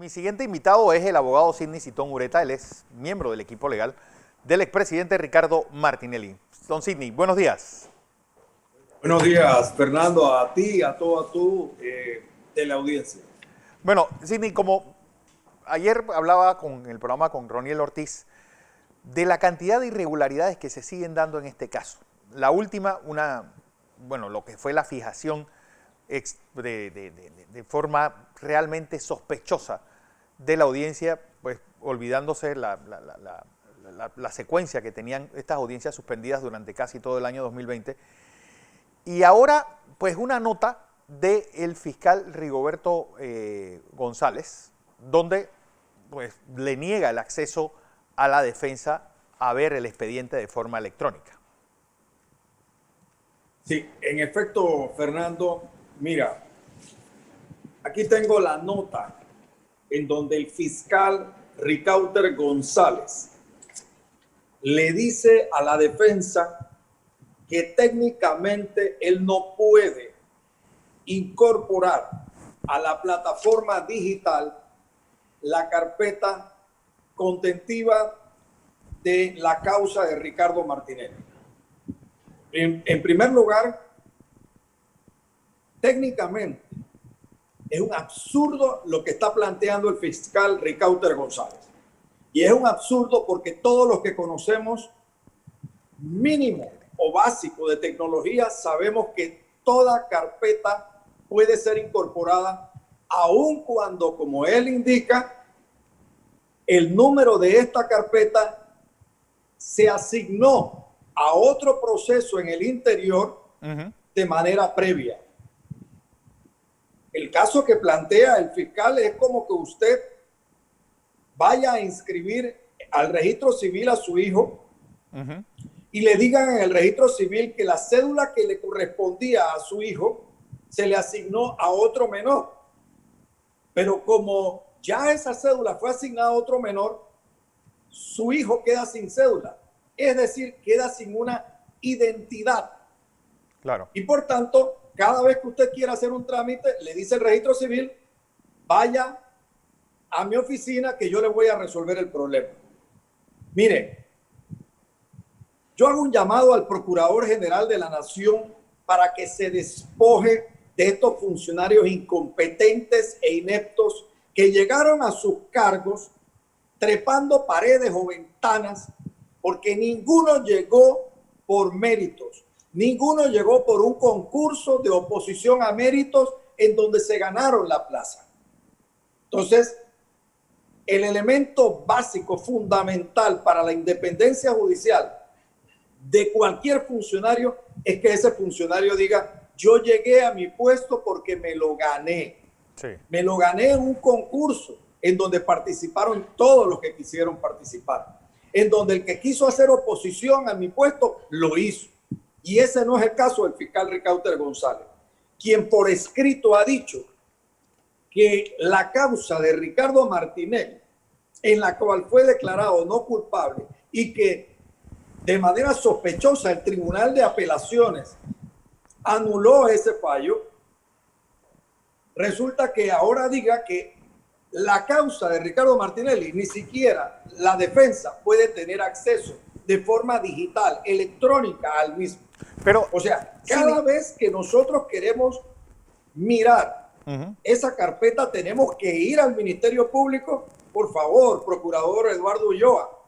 Mi siguiente invitado es el abogado Sidney Citón Ureta. Él es miembro del equipo legal del expresidente Ricardo Martinelli. Don Sidney, buenos días. Buenos días, Fernando, a ti, a toda tu teleaudiencia. Bueno, Sidney, como ayer hablaba con el programa con Roniel Ortiz de la cantidad de irregularidades que se siguen dando en este caso. La última, lo que fue la fijación de forma realmente sospechosa de la audiencia, pues olvidándose la secuencia que tenían estas audiencias suspendidas durante casi todo el año 2020. Y ahora, pues una nota del fiscal Rigoberto González, donde pues le niega el acceso a la defensa a ver el expediente de forma electrónica. Sí, en efecto, Fernando, mira, aquí tengo la nota en donde el fiscal Ricardo González le dice a la defensa que técnicamente él no puede incorporar a la plataforma digital la carpeta contentiva de la causa de Ricardo Martinelli. En primer lugar, técnicamente es un absurdo lo que está planteando el fiscal Ricardo González. Y es un absurdo porque todos los que conocemos mínimo o básico de tecnología sabemos que toda carpeta puede ser incorporada, aun cuando, como él indica, el número de esta carpeta se asignó a otro proceso en el interior de manera previa. El caso que plantea el fiscal es como que usted vaya a inscribir al registro civil a su hijo y le digan en el registro civil que la cédula que le correspondía a su hijo se le asignó a otro menor. Pero como ya esa cédula fue asignada a otro menor, su hijo queda sin cédula. Es decir, queda sin una identidad. Claro. Y por tanto, cada vez que usted quiera hacer un trámite, le dice el registro civil, vaya a mi oficina que yo le voy a resolver el problema. Mire, yo hago un llamado al Procurador General de la Nación para que se despoje de estos funcionarios incompetentes e ineptos que llegaron a sus cargos trepando paredes o ventanas, porque ninguno llegó por méritos, ninguno llegó por un concurso de oposición a méritos en donde se ganaron la plaza. Entonces, el elemento básico, fundamental para la independencia judicial de cualquier funcionario es que ese funcionario diga: yo llegué a mi puesto porque me lo gané. Sí. Me lo gané en un concurso en donde participaron todos los que quisieron participar, en donde el que quiso hacer oposición a mi puesto lo hizo. Y ese no es el caso del fiscal Ricardo González, quien por escrito ha dicho que la causa de Ricardo Martinelli, en la cual fue declarado no culpable y que de manera sospechosa el Tribunal de Apelaciones anuló ese fallo, resulta que ahora diga que la causa de Ricardo Martinelli ni siquiera la defensa puede tener acceso de forma digital, electrónica al mismo. Pero, o sea, cada vez que nosotros queremos mirar esa carpeta, tenemos que ir al Ministerio Público. Por favor, Procurador Eduardo Ulloa.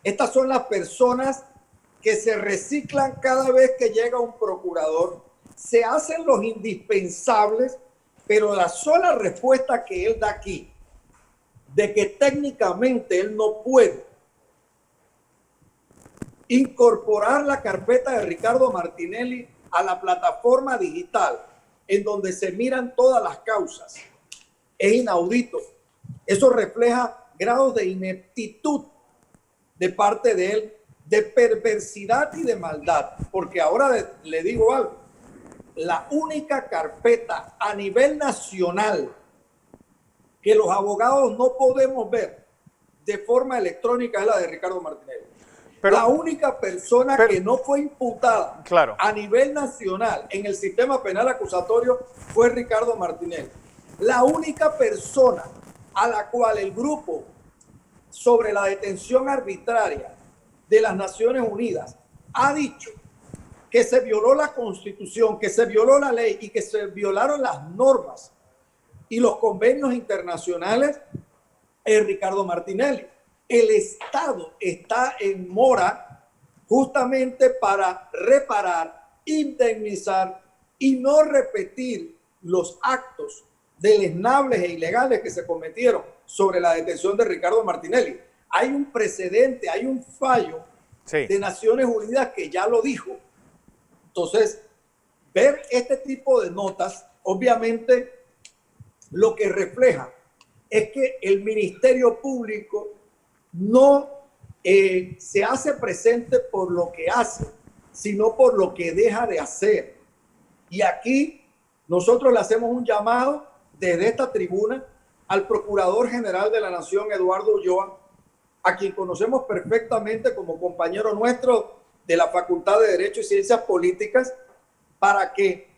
Estas son las personas que se reciclan cada vez que llega un procurador. Se hacen los indispensables, pero la sola respuesta que él da aquí, de que técnicamente él no puede incorporar la carpeta de Ricardo Martinelli a la plataforma digital en donde se miran todas las causas, es inaudito. Eso refleja grados de ineptitud de parte de él, de perversidad y de maldad. Porque ahora le digo algo, la única carpeta a nivel nacional que los abogados no podemos ver de forma electrónica es la de Ricardo Martinelli. Pero, la única persona que no fue imputada a nivel nacional en el sistema penal acusatorio fue Ricardo Martinelli. La única persona a la cual el grupo sobre la detención arbitraria de las Naciones Unidas ha dicho que se violó la Constitución, que se violó la ley y que se violaron las normas y los convenios internacionales, es Ricardo Martinelli. El Estado está en mora justamente para reparar, indemnizar y no repetir los actos deleznables e ilegales que se cometieron sobre la detención de Ricardo Martinelli. Hay un precedente, hay un fallo de Naciones Unidas que ya lo dijo. Entonces, ver este tipo de notas, obviamente, lo que refleja es que el Ministerio Público no se hace presente por lo que hace, sino por lo que deja de hacer. Y aquí nosotros le hacemos un llamado desde esta tribuna al Procurador General de la Nación, Eduardo Ulloa, a quien conocemos perfectamente como compañero nuestro de la Facultad de Derecho y Ciencias Políticas, para que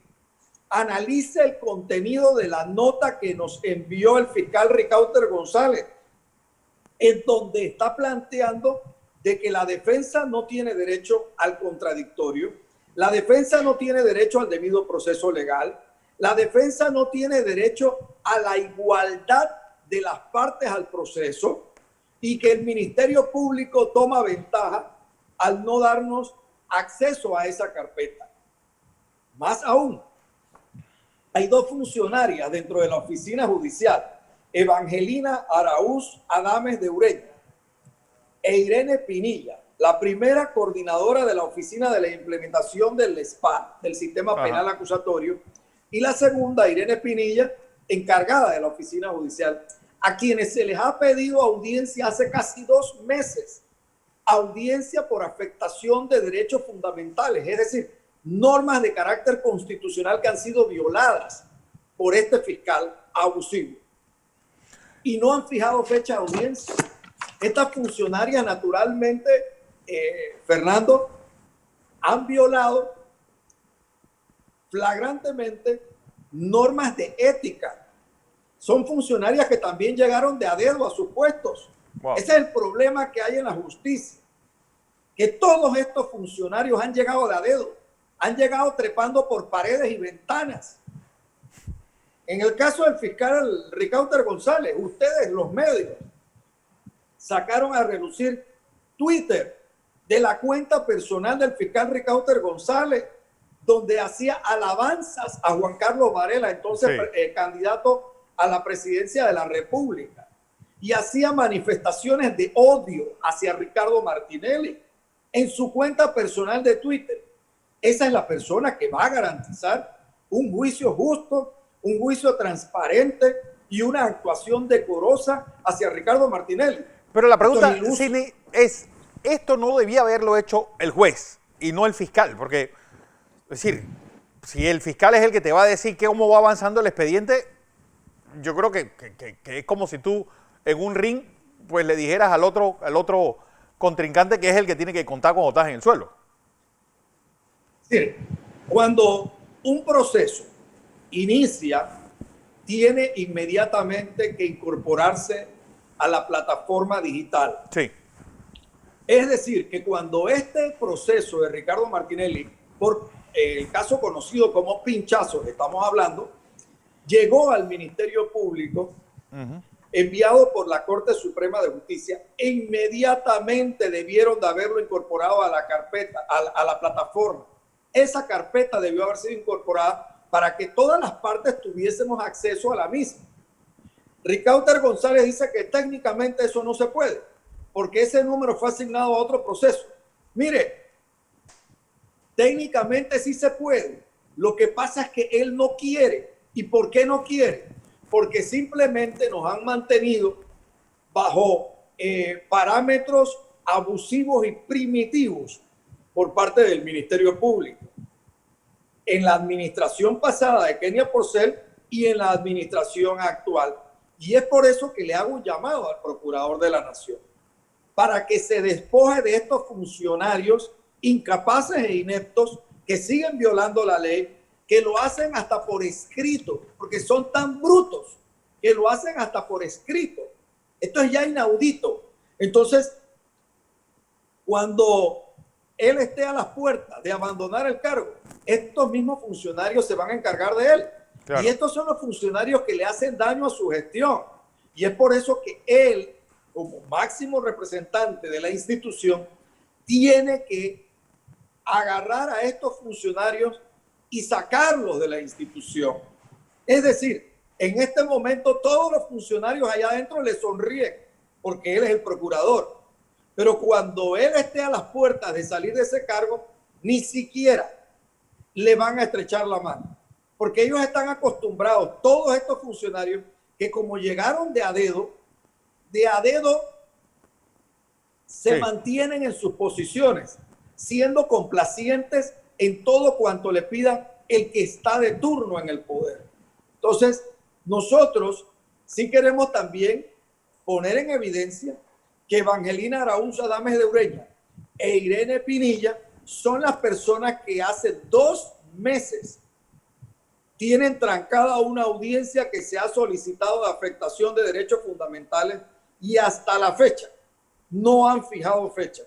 analice el contenido de la nota que nos envió el fiscal Ricauter González, en donde está planteando de que la defensa no tiene derecho al contradictorio, la defensa no tiene derecho al debido proceso legal, la defensa no tiene derecho a la igualdad de las partes al proceso y que el Ministerio Público toma ventaja al no darnos acceso a esa carpeta. Más aún, hay dos funcionarias dentro de la oficina judicial, Evangelina Araúz Adames de Ureña e Irene Pinilla, la primera coordinadora de la Oficina de la Implementación del SPA, del Sistema Penal Acusatorio, y la segunda, Irene Pinilla, encargada de la Oficina Judicial, a quienes se les ha pedido audiencia hace casi 2 meses, audiencia por afectación de derechos fundamentales, es decir, normas de carácter constitucional que han sido violadas por este fiscal abusivo. Y no han fijado fecha de audiencia. Estas funcionarias naturalmente, Fernando, han violado flagrantemente normas de ética. Son funcionarias que también llegaron de a dedo a sus puestos. Wow. Ese es el problema que hay en la justicia, que todos estos funcionarios han llegado de a dedo, han llegado trepando por paredes y ventanas. En el caso del fiscal Ricauter González, ustedes, los medios, sacaron a relucir Twitter de la cuenta personal del fiscal Ricauter González, donde hacía alabanzas a Juan Carlos Varela, entonces candidato a la presidencia de la República, y hacía manifestaciones de odio hacia Ricardo Martinelli en su cuenta personal de Twitter. Esa es la persona que va a garantizar un juicio justo, un juicio transparente y una actuación decorosa hacia Ricardo Martinelli. Pero la pregunta, Sidney, es, esto no debía haberlo hecho el juez y no el fiscal, porque, es decir, si el fiscal es el que te va a decir cómo va avanzando el expediente, yo creo que es como si tú en un ring pues le dijeras al otro contrincante que es el que tiene que contar cuando estás en el suelo. Sí, cuando un proceso inicia, tiene inmediatamente que incorporarse a la plataforma digital. Sí. Es decir, que cuando este proceso de Ricardo Martinelli, por el caso conocido como pinchazo que estamos hablando, llegó al Ministerio Público, enviado por la Corte Suprema de Justicia, e inmediatamente debieron de haberlo incorporado a la carpeta, a la plataforma. Esa carpeta debió haber sido incorporada para que todas las partes tuviésemos acceso a la misma. Ricauter González dice que técnicamente eso no se puede, porque ese número fue asignado a otro proceso. Mire, técnicamente sí se puede. Lo que pasa es que él no quiere. ¿Y por qué no quiere? Porque simplemente nos han mantenido bajo parámetros abusivos y primitivos por parte del Ministerio Público. En la administración pasada de Kenia Porcel y en la administración actual. Y es por eso que le hago un llamado al Procurador de la Nación, para que se despoje de estos funcionarios incapaces e ineptos que siguen violando la ley, que lo hacen hasta por escrito, porque son tan brutos que lo hacen hasta por escrito. Esto es ya inaudito. Entonces, cuando él esté a las puertas de abandonar el cargo, estos mismos funcionarios se van a encargar de él. Claro. Y estos son los funcionarios que le hacen daño a su gestión. Y es por eso que él, como máximo representante de la institución, tiene que agarrar a estos funcionarios y sacarlos de la institución. Es decir, en este momento todos los funcionarios allá adentro le sonríen porque él es el procurador. Pero cuando él esté a las puertas de salir de ese cargo, ni siquiera le van a estrechar la mano. Porque ellos están acostumbrados, todos estos funcionarios, que como llegaron de a dedo se mantienen en sus posiciones, siendo complacientes en todo cuanto le pida el que está de turno en el poder. Entonces, nosotros sí queremos también poner en evidencia que Evangelina Araúz Adames de Ureña e Irene Pinilla son las personas que hace 2 meses tienen trancada una audiencia que se ha solicitado de afectación de derechos fundamentales y hasta la fecha no han fijado fecha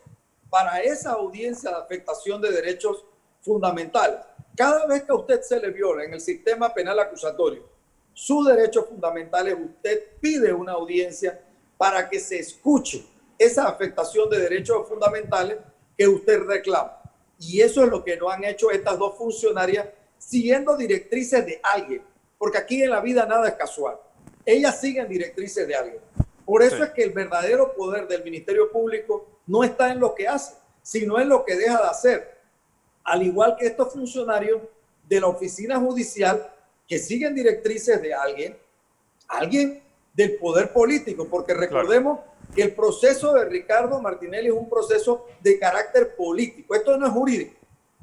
para esa audiencia de afectación de derechos fundamentales. Cada vez que a usted se le viola en el sistema penal acusatorio sus derechos fundamentales, usted pide una audiencia para que se escuche esa afectación de derechos fundamentales que usted reclama. Y eso es lo que no han hecho estas dos funcionarias siguiendo directrices de alguien, porque aquí en la vida nada es casual. Ellas siguen directrices de alguien. Por eso es que el verdadero poder del Ministerio Público no está en lo que hace, sino en lo que deja de hacer. Al igual que estos funcionarios de la oficina judicial que siguen directrices de alguien del poder político, porque recordemos que el proceso de Ricardo Martinelli es un proceso de carácter político. Esto no es jurídico.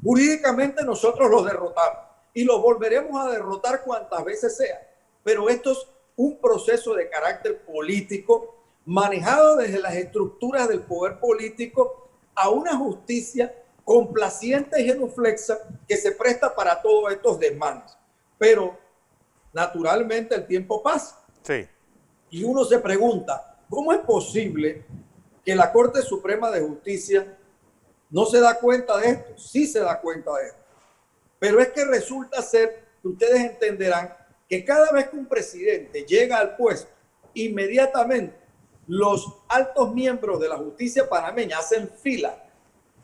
Jurídicamente nosotros los derrotamos y los volveremos a derrotar cuantas veces sea. Pero esto es un proceso de carácter político manejado desde las estructuras del poder político a una justicia complaciente y genuflexa que se presta para todos estos desmanes. Pero naturalmente el tiempo pasa. Sí. Y uno se pregunta, ¿cómo es posible que la Corte Suprema de Justicia no se da cuenta de esto? Sí se da cuenta de esto. Pero es que resulta ser que ustedes entenderán que cada vez que un presidente llega al puesto, inmediatamente los altos miembros de la justicia panameña hacen fila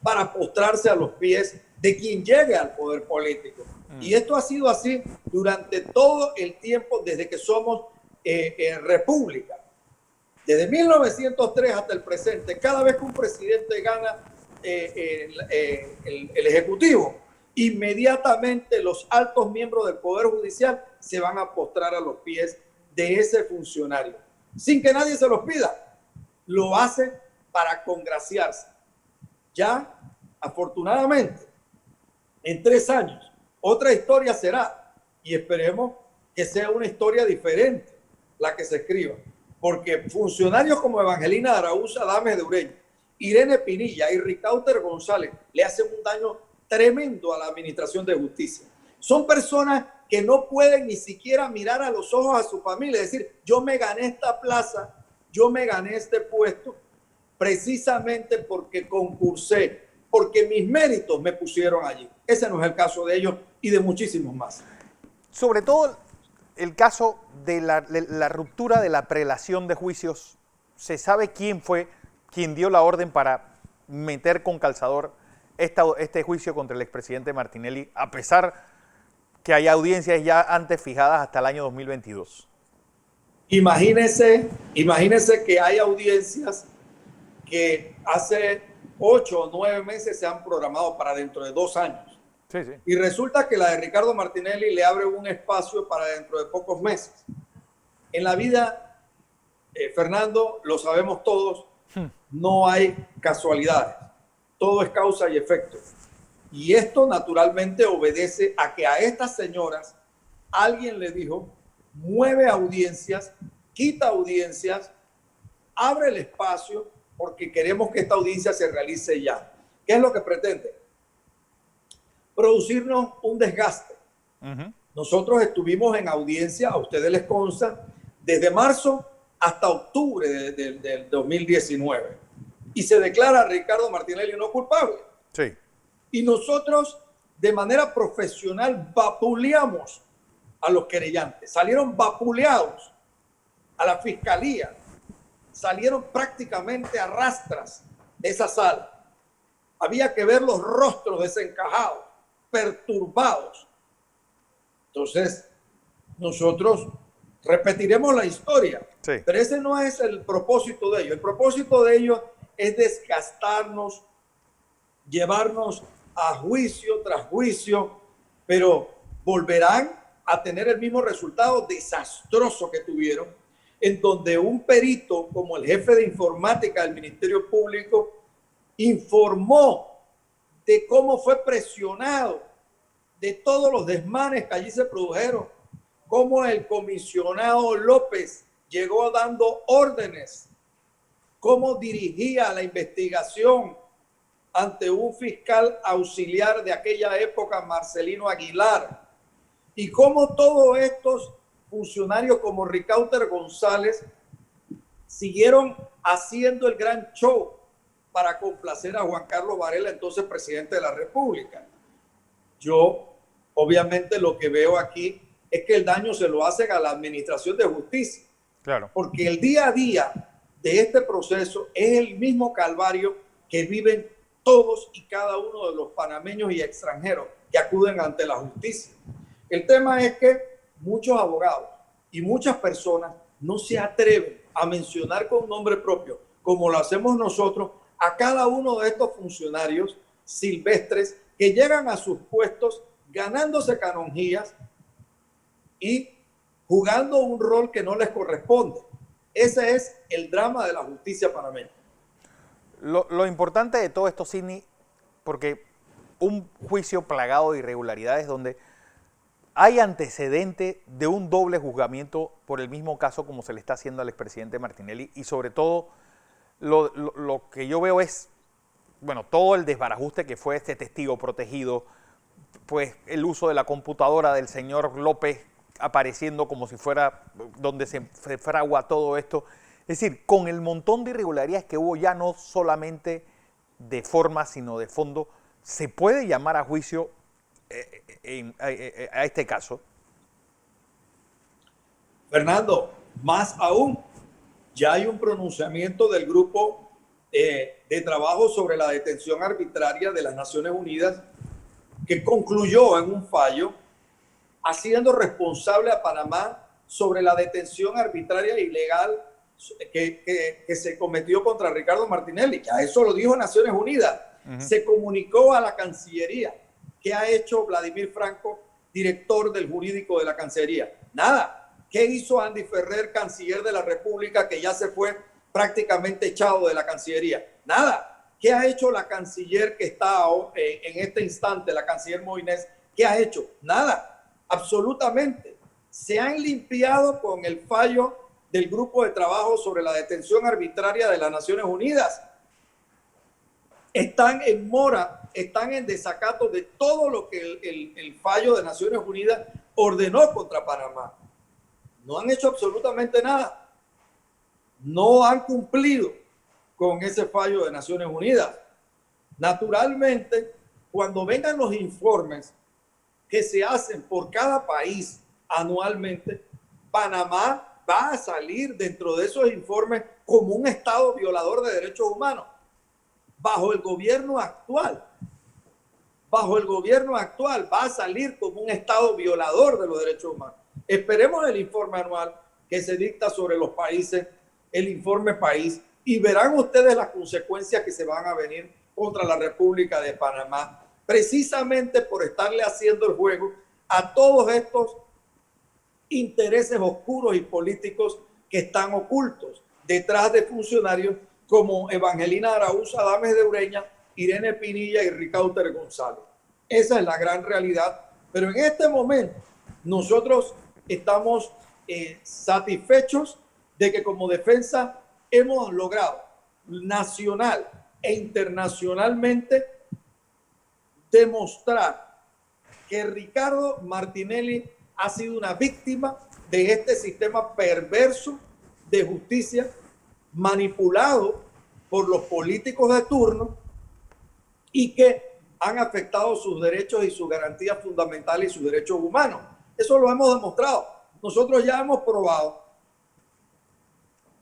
para postrarse a los pies de quien llegue al poder político. Y esto ha sido así durante todo el tiempo desde que somos república. Desde 1903 hasta el presente, cada vez que un presidente gana el Ejecutivo, inmediatamente los altos miembros del Poder Judicial se van a postrar a los pies de ese funcionario, sin que nadie se los pida. Lo hacen para congraciarse. Ya, afortunadamente, en 3 años, otra historia será, y esperemos que sea una historia diferente la que se escriba, porque funcionarios como Evangelina Araúz Adames de Ureña, Irene Pinilla y Ricauter González le hacen un daño tremendo a la administración de justicia. Son personas que no pueden ni siquiera mirar a los ojos a su familia y decir, yo me gané esta plaza, yo me gané este puesto precisamente porque concursé, porque mis méritos me pusieron allí. Ese no es el caso de ellos y de muchísimos más. Sobre todo el caso de la ruptura de la prelación de juicios, ¿se sabe quién fue quien dio la orden para meter con calzador este juicio contra el expresidente Martinelli, a pesar que hay audiencias ya antes fijadas hasta el año 2022? Imagínese que hay audiencias que hace 8 o 9 meses se han programado para dentro de 2 años. Sí, sí. Y resulta que la de Ricardo Martinelli le abre un espacio para dentro de pocos meses. En la vida, Fernando, lo sabemos todos, no hay casualidades. Todo es causa y efecto. Y esto naturalmente obedece a que a estas señoras alguien le dijo, mueve audiencias, quita audiencias, abre el espacio porque queremos que esta audiencia se realice ya. ¿Qué es lo que pretende? Producirnos un desgaste. Nosotros estuvimos en audiencia, a ustedes les consta, desde marzo hasta octubre del 2019. Y se declara a Ricardo Martinelli no culpable. Sí. Y nosotros, de manera profesional, vapuleamos a los querellantes. Salieron vapuleados a la fiscalía. Salieron prácticamente a rastras de esa sala. Había que ver los rostros desencajados, perturbados. Entonces, nosotros repetiremos la historia, Sí. pero ese no es el propósito de ellos. El propósito de ellos es desgastarnos, llevarnos a juicio tras juicio, pero volverán a tener el mismo resultado desastroso que tuvieron, en donde un perito como el jefe de informática del Ministerio Público informó de cómo fue presionado, de todos los desmanes que allí se produjeron, cómo el comisionado López llegó dando órdenes, cómo dirigía la investigación ante un fiscal auxiliar de aquella época, Marcelino Aguilar, y cómo todos estos funcionarios como Ricauter González siguieron haciendo el gran show para complacer a Juan Carlos Varela, entonces presidente de la República. Yo, obviamente, lo que veo aquí es que el daño se lo hacen a la Administración de Justicia. Claro. Porque el día a día de este proceso es el mismo calvario que viven todos y cada uno de los panameños y extranjeros que acuden ante la justicia. El tema es que muchos abogados y muchas personas no se atreven a mencionar con nombre propio, como lo hacemos nosotros, a cada uno de estos funcionarios silvestres que llegan a sus puestos ganándose canonjías y jugando un rol que no les corresponde. Ese es el drama de la justicia panameña. Lo importante de todo esto, Sidney, porque un juicio plagado de irregularidades donde hay antecedente de un doble juzgamiento por el mismo caso como se le está haciendo al expresidente Martinelli, y sobre todo lo que yo veo es, bueno, todo el desbarajuste que fue este testigo protegido, pues el uso de la computadora del señor López apareciendo como si fuera donde se fragua todo esto. Es decir, con el montón de irregularidades que hubo ya no solamente de forma, sino de fondo, ¿se puede llamar a juicio a este caso? Fernando, más aún, ya hay un pronunciamiento del grupo de trabajo sobre la detención arbitraria de las Naciones Unidas que concluyó en un fallo haciendo responsable a Panamá sobre la detención arbitraria e ilegal que se cometió contra Ricardo Martinelli. Ya eso lo dijo Naciones Unidas. Se comunicó a la Cancillería. ¿Qué ha hecho Vladimir Franco, director del jurídico de la Cancillería? Nada. ¿Qué hizo Andy Ferrer, canciller de la República, que ya se fue prácticamente echado de la Cancillería? Nada. ¿Qué ha hecho la canciller que está en este instante, la canciller Moines? ¿Qué ha hecho? Nada. Absolutamente. Se han limpiado con el fallo del grupo de trabajo sobre la detención arbitraria de las Naciones Unidas. Están en mora, están en desacato de todo lo que el fallo de Naciones Unidas ordenó contra Panamá. No han hecho absolutamente nada. No han cumplido con ese fallo de Naciones Unidas. Naturalmente, cuando vengan los informes que se hacen por cada país anualmente, Panamá va a salir dentro de esos informes como un estado violador de derechos humanos. Bajo el gobierno actual va a salir como un estado violador de los derechos humanos. Esperemos el informe anual que se dicta sobre los países, el informe país, y verán ustedes las consecuencias que se van a venir contra la República de Panamá, precisamente por estarle haciendo el juego a todos estos intereses oscuros y políticos que están ocultos detrás de funcionarios como Evangelina Araúz Adames de Ureña, Irene Pinilla y Ricauter González. Esa es la gran realidad. Pero en este momento nosotros estamos satisfechos de que como defensa hemos logrado nacional e internacionalmente demostrar que Ricardo Martinelli ha sido una víctima de este sistema perverso de justicia manipulado por los políticos de turno y que han afectado sus derechos y sus garantías fundamentales y sus derechos humanos. Eso lo hemos demostrado. Nosotros ya hemos probado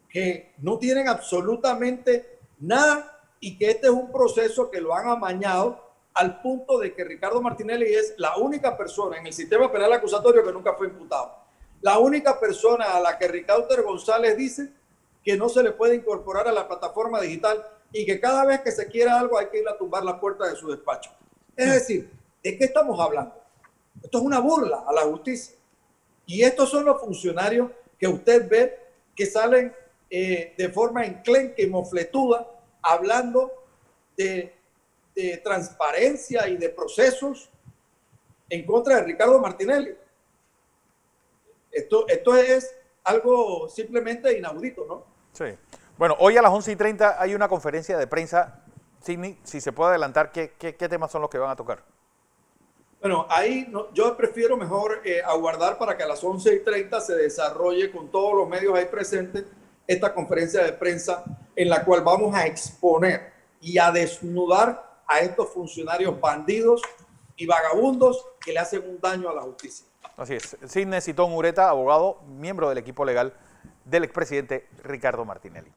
que no tienen absolutamente nada y que este es un proceso que lo han amañado al punto de que Ricardo Martinelli es la única persona en el sistema penal acusatorio que nunca fue imputado. La única persona a la que Ricardo González dice que no se le puede incorporar a la plataforma digital y que cada vez que se quiera algo hay que ir a tumbar la puerta de su despacho. Es decir, ¿de qué estamos hablando? Esto es una burla a la justicia. Y estos son los funcionarios que usted ve que salen de forma enclenque y mofletuda hablando de transparencia y de procesos en contra de Ricardo Martinelli. Esto es algo simplemente inaudito, ¿no? Sí. Bueno, hoy a las 11:30 hay una conferencia de prensa. Sidney, si se puede adelantar, ¿qué temas son los que van a tocar? Bueno, ahí yo prefiero mejor aguardar para que a las 11:30 se desarrolle con todos los medios ahí presentes esta conferencia de prensa en la cual vamos a exponer y a desnudar a estos funcionarios bandidos y vagabundos que le hacen un daño a la justicia. Así es. Sidney Sitón Ureta, abogado, miembro del equipo legal del expresidente Ricardo Martinelli.